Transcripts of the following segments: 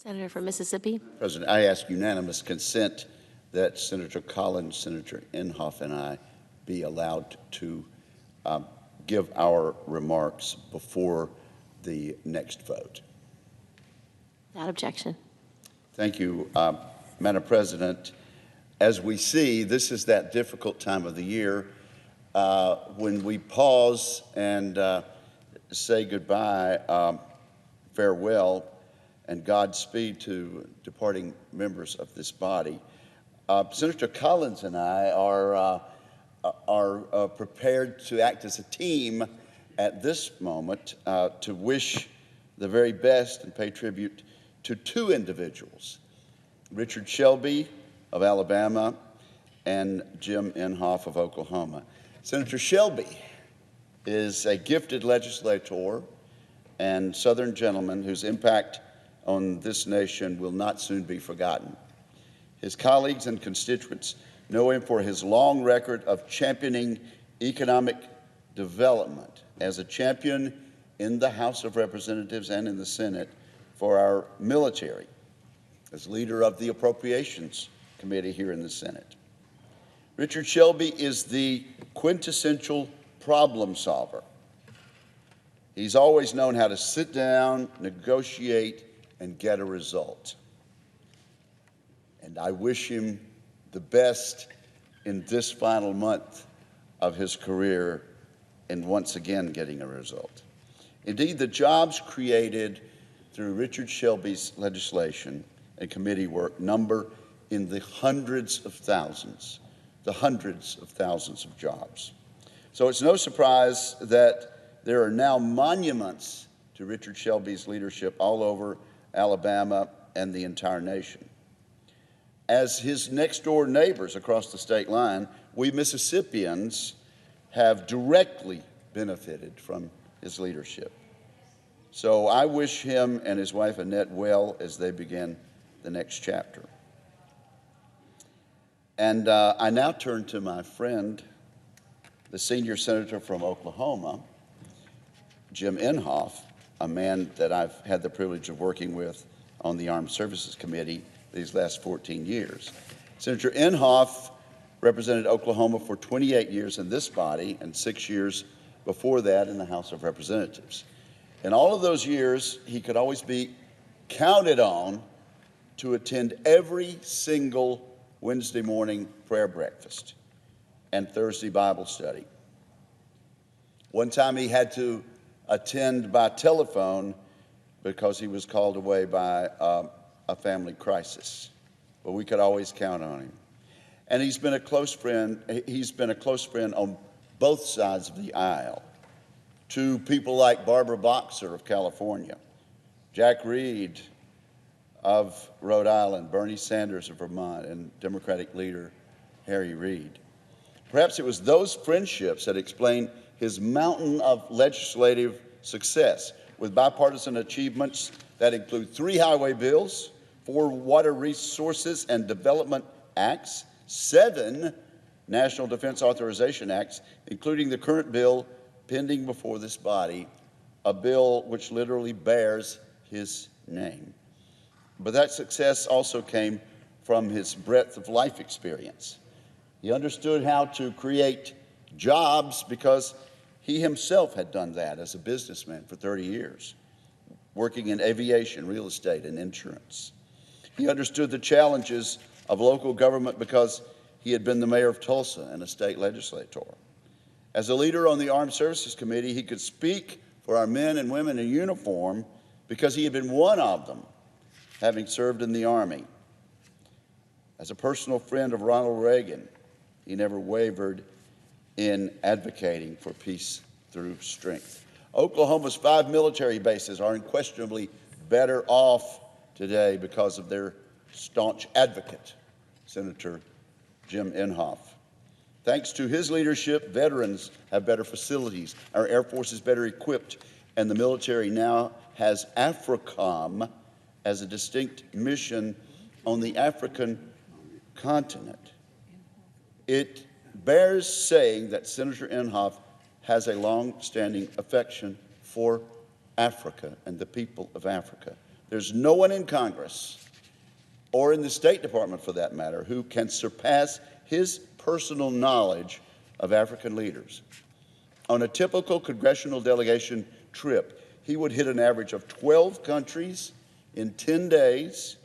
Senator from Mississippi. President, I ask unanimous consent that Senator Collins, Senator Inhofe, and I be allowed to give our remarks before the next vote. Without objection. Thank you, Madam President. As we see, this is that difficult time of the year when we pause and say goodbye, farewell, and Godspeed to departing members of this body. Senator Collins and I are prepared to act as a team at this moment to wish the very best and pay tribute to two individuals, Richard Shelby of Alabama and Jim Inhofe of Oklahoma. Senator Shelby is a gifted legislator and Southern gentleman whose impact on this nation will not soon be forgotten. His colleagues and constituents know him for his long record of championing economic development as a champion in the House of Representatives and in the Senate for our military, as leader of the Appropriations Committee here in the Senate. Richard Shelby is the quintessential problem solver. He's always known how to sit down, negotiate, and get a result. And I wish him the best in this final month of his career and once again getting a result. Indeed, the jobs created through Richard Shelby's legislation and committee work number in the hundreds of thousands of jobs. So it's no surprise that there are now monuments to Richard Shelby's leadership all over Alabama and the entire nation. As his next-door neighbors across the state line, we Mississippians have directly benefited from his leadership. So I wish him and his wife Annette well as they begin the next chapter. And I now turn to my friend, the senior senator from Oklahoma, Jim Inhofe, a man that I've had the privilege of working with on the Armed Services Committee these last 14 years. Senator Inhofe represented Oklahoma for 28 years in this body and 6 years before that in the House of Representatives. In all of those years, he could always be counted on to attend every single Wednesday morning prayer breakfast and Thursday Bible study. One time he had to attend by telephone because he was called away by a family crisis, but we could always count on him. And he's been a close friend. He's been a close friend on both sides of the aisle to people like Barbara Boxer of California, Jack Reed of Rhode Island, Bernie Sanders of Vermont, and Democratic leader Harry Reid. Perhaps it was those friendships that explain his mountain of legislative success, with bipartisan achievements that include 3 highway bills, 4 water resources and development acts, 7 National Defense Authorization Acts, including the current bill pending before this body, a bill which literally bears his name. But that success also came from his breadth of life experience. He understood how to create jobs because he himself had done that as a businessman for 30 years, working in aviation, real estate, and insurance. He understood the challenges of local government because he had been the mayor of Tulsa and a state legislator. As a leader on the Armed Services Committee, he could speak for our men and women in uniform because he had been one of them, having served in the Army. As a personal friend of Ronald Reagan, he never wavered in advocating for peace through strength. Oklahoma's 5 military bases are unquestionably better off today because of their staunch advocate, Senator Jim Inhofe. Thanks to his leadership, veterans have better facilities, our Air Force is better equipped, and the military now has AFRICOM as a distinct mission on the African continent. It bears saying that Senator Inhofe has a long-standing affection for Africa and the people of Africa. There's no one in Congress, or in the State Department for that matter, who can surpass his personal knowledge of African leaders. On a typical congressional delegation trip, he would hit an average of 12 countries in 10 days,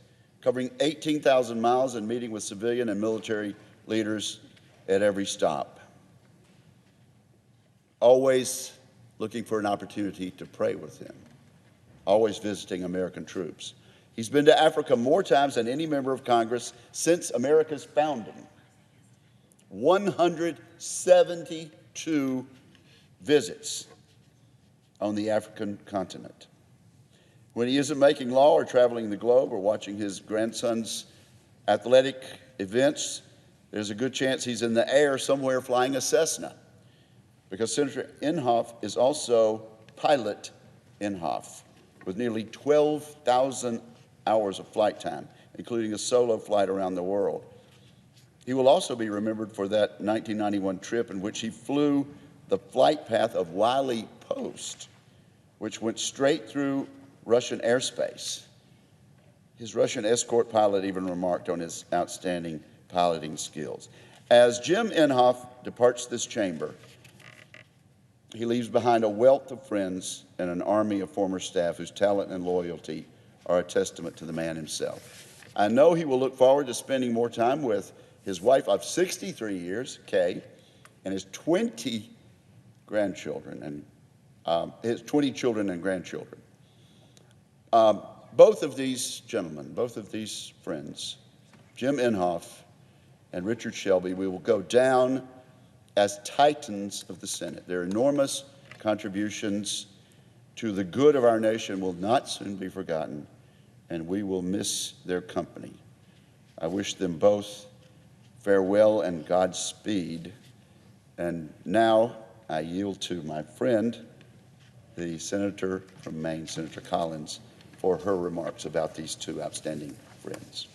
covering 18,000 miles and meeting with civilian and military leaders at every stop. Always looking for an opportunity to pray with him, always visiting American troops. He's been to Africa more times than any member of Congress since America's founding. 172 visits on the African continent. When he isn't making law or traveling the globe or watching his grandson's athletic events, there's a good chance he's in the air somewhere flying a Cessna, because Senator Inhofe is also Pilot Inhofe, with nearly 12,000 hours of flight time, including a solo flight around the world. He will also be remembered for that 1991 trip in which he flew the flight path of Wiley Post, which went straight through Russian airspace. His Russian escort pilot even remarked on his outstanding piloting skills. As Jim Inhofe departs this chamber, he leaves behind a wealth of friends and an army of former staff whose talent and loyalty are a testament to the man himself. I know he will look forward to spending more time with his wife of 63 years, Kay, and his 20 grandchildren, and his 20 children and grandchildren. Both of these gentlemen, both of these friends, Jim Inhofe and Richard Shelby, we will go down as titans of the Senate. Their enormous contributions to the good of our nation will not soon be forgotten, and we will miss their company. I wish them both farewell and Godspeed. And now I yield to my friend, the senator from Maine, Senator Collins, for her remarks about these two outstanding friends.